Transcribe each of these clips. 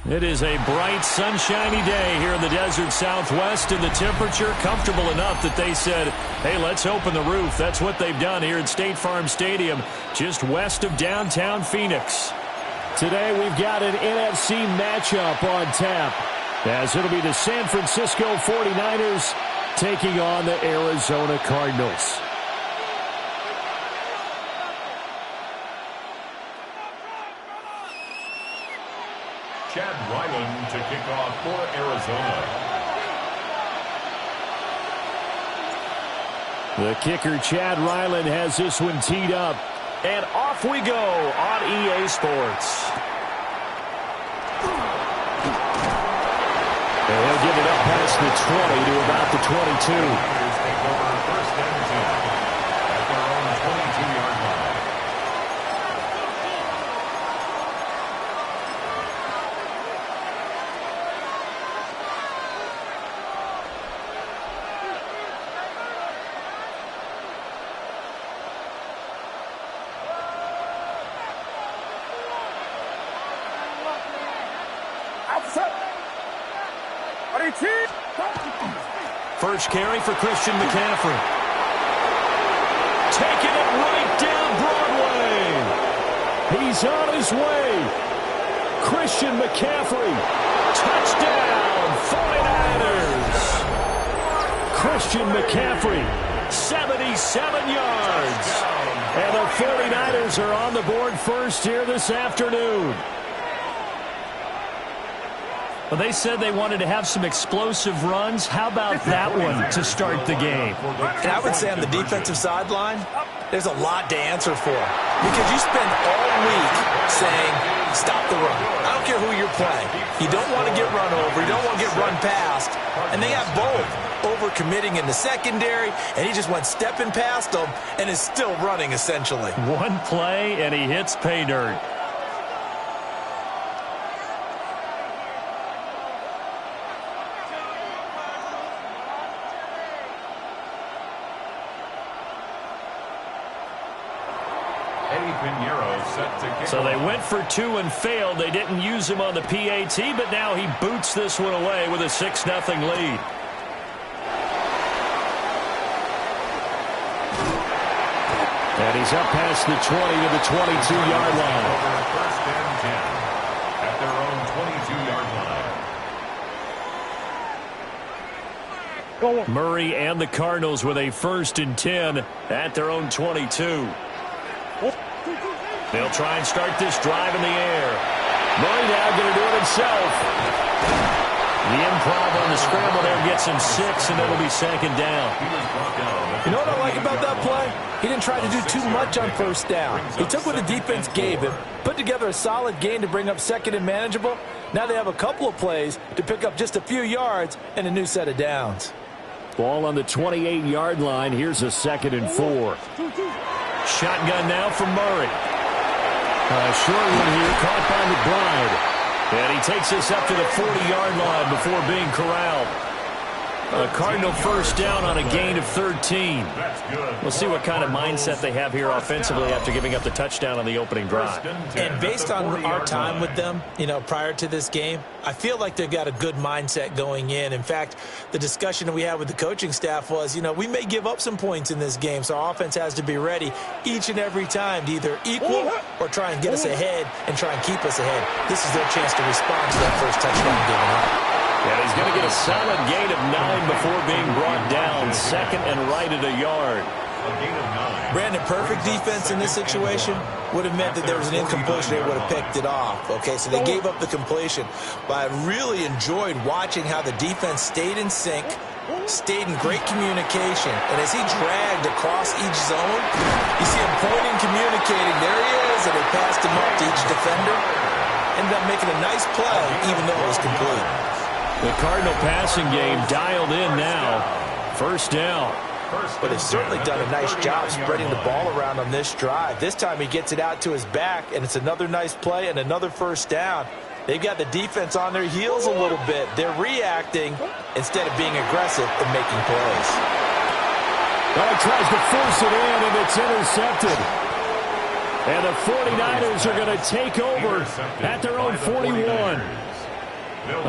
It is a bright, sunshiny day here in the desert Southwest, and the temperature comfortable enough that they said, hey, let's open the roof. That's what they've done here at State Farm Stadium, just west of downtown Phoenix. Today we've got an NFC matchup on tap, as it'll be the San Francisco 49ers taking on the Arizona Cardinals. Chad Ryland to kick off for Arizona. The kicker, Chad Ryland, has this one teed up. And off we go on EA Sports. And he'll give it up past the 20 to about the 22. Take over first and 10 at their own 22-yard line. First carry for Christian McCaffrey. Taking it right down Broadway. He's on his way. Christian McCaffrey. Touchdown, 49ers. Christian McCaffrey, 77 yards. And the 49ers are on the board first here this afternoon. Well, they said they wanted to have some explosive runs. How about that one to start the game? And I would say on the defensive sideline, there's a lot to answer for. Because you spend all week saying, stop the run. I don't care who you're playing. You don't want to get run over. You don't want to get run past. And they have both. Over-committing in the secondary, and he just went stepping past them and is still running, essentially. One play, and he hits pay dirt. So they went for two and failed. They didn't use him on the PAT, but now he boots this one away with a 6-0 lead. And he's up past the 20 to the 22-yard line. First and 10 at their own 22-yard line. Murray and the Cardinals with a 1st and 10 at their own 22. They'll try and start this drive in the air. Murray now going to do it himself. The improv on the scramble there gets him 6, and it'll be 2nd down. You know what I like about that play? He didn't try to do too much on 1st down. He took what the defense gave him, put together a solid gain to bring up 2nd and manageable. Now they have a couple of plays to pick up just a few yards and a new set of downs. Ball on the 28-yard line. Here's a 2nd and 4. Shotgun now from Murray. Short one here, caught by McBride. And he takes this up to the 40-yard line before being corralled. A Cardinal 1st down on a gain of 13. We'll see what kind of mindset they have here offensively after giving up the touchdown on the opening drive. And based on our time with them, prior to this game, I feel like they've got a good mindset going in. In fact, the discussion that we had with the coaching staff was, we may give up some points in this game, so our offense has to be ready each and every time to either equal or try and get us ahead and try and keep us ahead. This is their chance to respond to that first touchdown given up. And he's going to get a solid gain of 9 before being brought down. 2nd and right at a yard. Brandon, perfect defense in this situation would have meant that there was an incompletion. They would have picked it off. Okay, so they gave up the completion. But I really enjoyed watching how the defense stayed in sync, stayed in great communication. And as he dragged across each zone, you see him pointing, communicating. There he is, and they passed him up to each defender. Ended up making a nice play, even though it was complete. The Cardinal passing game dialed in now. 1st down. But they've certainly done a nice job spreading the ball around on this drive. This time he gets it out to his back, and it's another nice play and another 1st down. They've got the defense on their heels a little bit. They're reacting instead of being aggressive and making plays. Well, he tries to force it in, and it's intercepted. And the 49ers are going to take over at their own 41.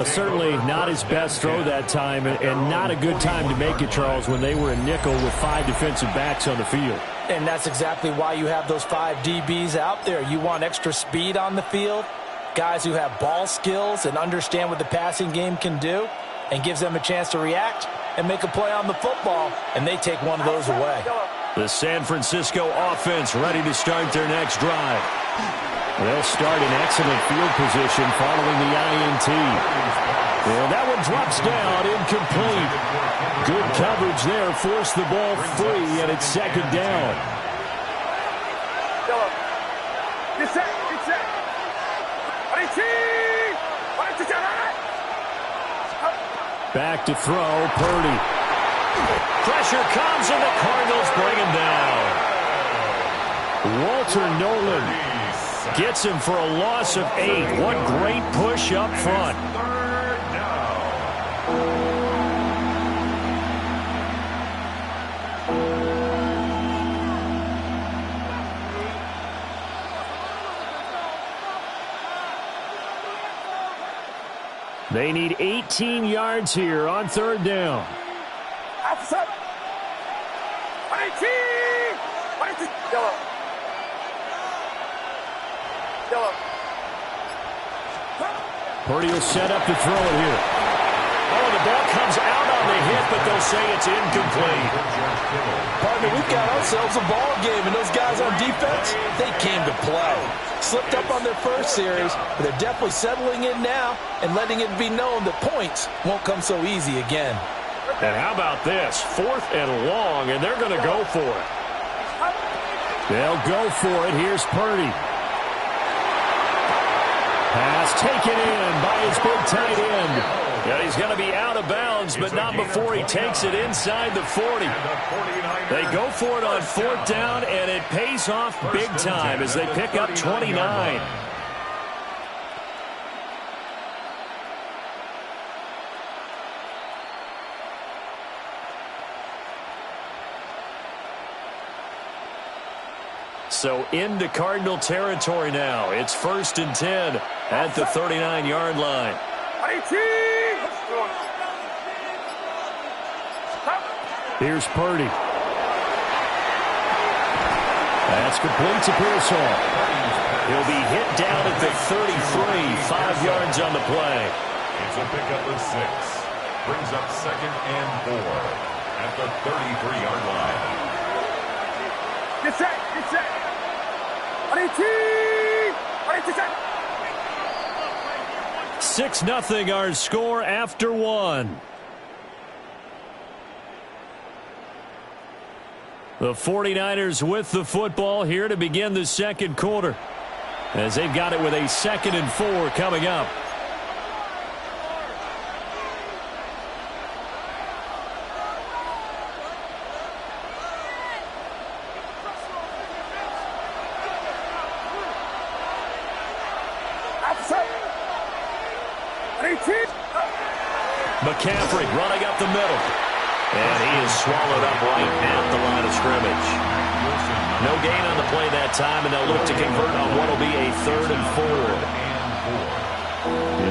Certainly not his best throw that time, and not a good time to make it, Charles, when they were a nickel with 5 defensive backs on the field. And that's exactly why you have those 5 DBs out there. You want extra speed on the field, guys who have ball skills and understand what the passing game can do, and gives them a chance to react and make a play on the football, and they take one of those away. The San Francisco offense ready to start their next drive. They'll start in excellent field position following the INT. Well, that one drops down, incomplete. Good coverage there, forced the ball free, and it's second down. Back to throw, Purdy. Pressure comes, and the Cardinals bring him down. Walter Nolan gets him for a loss of 8. What great push up front. They need 18 yards here on third down. Purdy will set up to throw it here. Oh, the ball comes out on the hit, but they'll say it's incomplete. Partner, we've got ourselves a ball game, and those guys on defense, they came to play. Slipped up on their first series, but they're definitely settling in now and letting it be known that points won't come so easy again. And how about this? 4th and long, and they're going to go for it. They'll go for it. Here's Purdy. Pass taken in by his big tight end. Yeah, he's going to be out of bounds, but not before he takes it inside the 40. They go for it on 4th down, and it pays off big time as they pick up 29. So into Cardinal territory now. It's 1st and 10 at the 39-yard line. Here's Purdy. That's complete to Pearsall. He'll be hit down at the 33, 5 yards on the play. It's a pickup of 6. Brings up 2nd and 4 at the 33-yard line. Get set, get set. 6-0 our score after 1. The 49ers with the football here to begin the second quarter, as they've got it with a 2nd and 4 coming up. McCaffrey running up the middle. And he is swallowed up right at the line of scrimmage. No gain on the play that time, and they'll look to convert on what will be a 3rd and 4.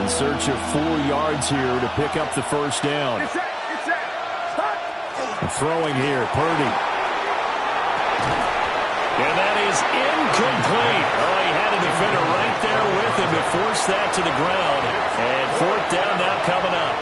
In search of 4 yards here to pick up the first down. Throwing here, Purdy. And that is incomplete. Oh, he had a defender right there with him to force that to the ground. And 4th down now coming up.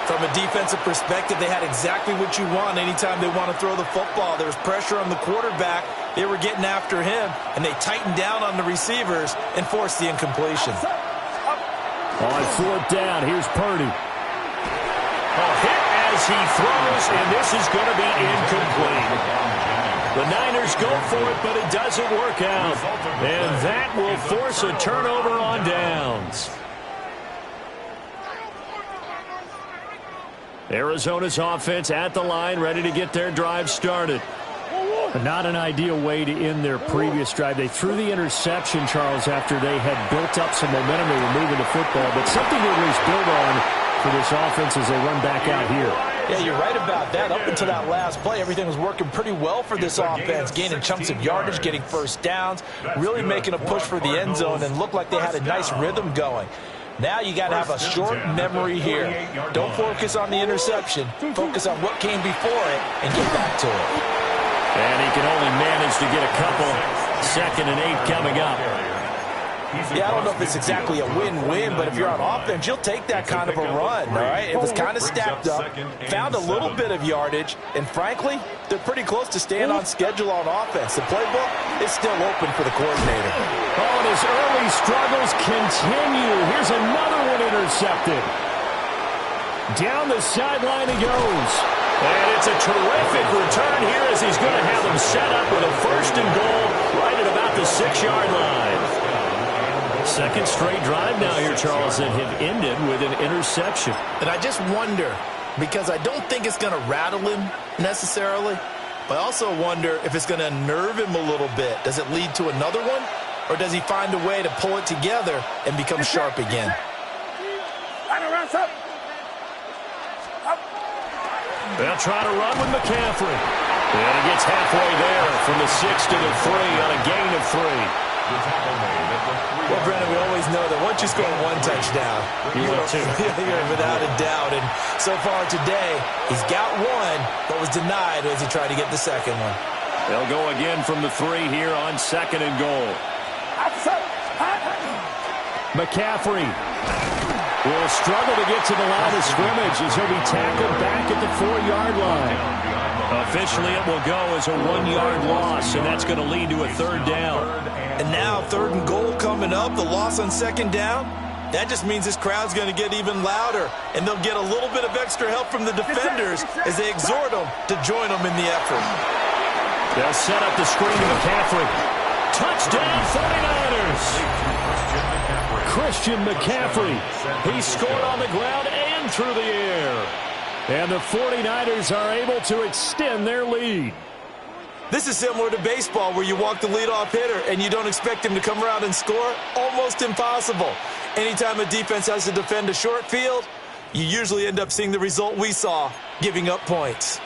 From a defensive perspective, they had exactly what you want anytime they want to throw the football. There was pressure on the quarterback. They were getting after him, and they tightened down on the receivers and forced the incompletion. On 4th down, here's Purdy. A hit as he throws, and this is going to be incomplete. The Niners go for it, but it doesn't work out. And that will force a turnover on downs. Arizona's offense at the line, ready to get their drive started. But not an ideal way to end their previous drive. They threw the interception, Charles, after they had built up some momentum. They were moving the football, but something to at least build on for this offense as they run back out here. Yeah, you're right about that. Up until that last play, everything was working pretty well for this offense, gaining chunks of yardage, getting first downs, really making a push for the end zone, and looked like they had a nice rhythm going. Now you got to have a short memory here. Don't focus on the interception. Focus on what came before it and get back to it. And he can only manage to get a couple. 2nd and 8 coming up. Yeah, I don't know if it's exactly a win-win, but if you're on offense, you'll take that kind of a run, all right? It was kind of stacked up, found a little bit of yardage, and frankly, they're pretty close to staying on schedule on offense. The playbook is still open for the coordinator. Oh, and his early struggles continue. Here's another one intercepted. Down the sideline he goes. And it's a terrific return here as he's going to have them set up with a 1st and goal right at about the 6-yard line. 2nd straight drive now here, Charles, that have ended with an interception. And I just wonder, because I don't think it's going to rattle him necessarily, but I also wonder if it's going to unnerve him a little bit. Does it lead to another one, or does he find a way to pull it together and become sharp again? They'll try to run with McCaffrey. And he gets halfway there from the 6 to the 3 on a gain of 3. Well, Brennan, we always know that once you score 1 touchdown, you're without a doubt. And so far today, he's got 1, but was denied as he tried to get the 2nd one. They'll go again from the 3 here on 2nd and goal. McCaffrey will struggle to get to the line of scrimmage as he'll be tackled back at the 4-yard line. Officially, it will go as a 1-yard loss, and that's going to lead to a 3rd down. And now 3rd and goal coming up, the loss on 2nd down. That just means this crowd's going to get even louder, and they'll get a little bit of extra help from the defenders as they exhort them to join them in the effort. They'll set up the screen to McCaffrey. Touchdown 49ers! Christian McCaffrey. He scored on the ground and through the air. And the 49ers are able to extend their lead. This is similar to baseball where you walk the leadoff hitter and you don't expect him to come around and score. Almost impossible. Anytime a defense has to defend a short field, you usually end up seeing the result we saw, giving up points.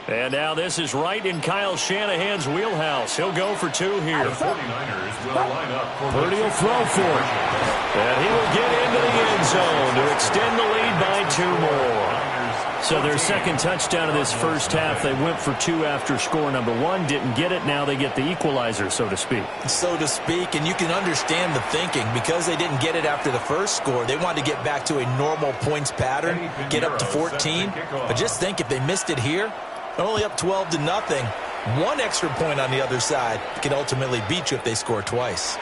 And now this is right in Kyle Shanahan's wheelhouse. He'll go for 2 here. The 49ers will line up for Purdy will throw for it. And he will get into the end zone to extend the lead by 2 more. So their 2nd touchdown of this first half, they went for 2 after score number 1. Didn't get it. Now they get the equalizer, so to speak. So to speak, and you can understand the thinking. Because they didn't get it after the first score, they wanted to get back to a normal points pattern, get up to 14. But just think, if they missed it here, only up 12-0. 1 extra point on the other side can ultimately beat you if they score twice.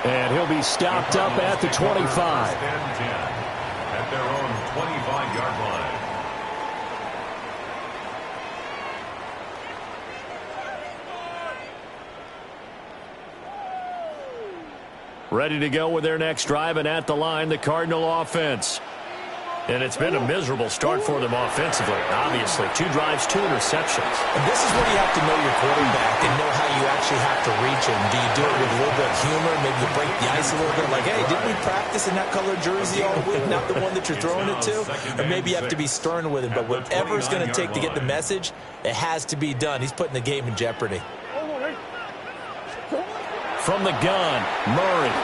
And he'll be stopped up at the 25. At their own 25-yard line. Ready to go with their next drive, and at the line, the Cardinal offense. And it's been a miserable start for them offensively, obviously. 2 drives, 2 interceptions. And this is where you have to know your quarterback and know how you actually have to reach him. Do you do it with a little bit of humor? Maybe you break the ice a little bit, like, hey, didn't we practice in that color jersey all week, not the one that you're throwing it to? Or maybe you have to be stern with him. But whatever it's going to take to get the message, it has to be done. He's putting the game in jeopardy. From the gun, Murray.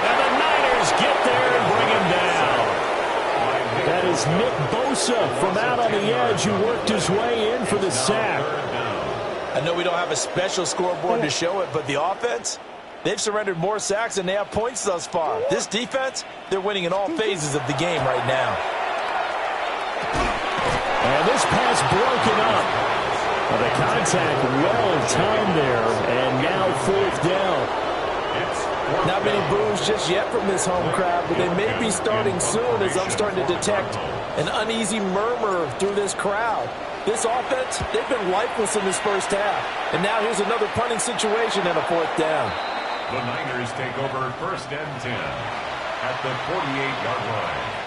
And the Niners get there and bring him down. That is Nick Bosa from out on the edge who worked his way in for the sack. I know we don't have a special scoreboard to show it, but the offense, they've surrendered more sacks than they have points thus far. This defense, they're winning in all phases of the game right now. And this pass broken up. Well, the contact well timed there, and now 4th down. Not many boos just yet from this home crowd, but they may be starting soon as I'm starting to detect an uneasy murmur through this crowd. This offense, they've been lifeless in this first half. And now here's another punting situation and a 4th down. The Niners take over 1st and 10 at the 48-yard line.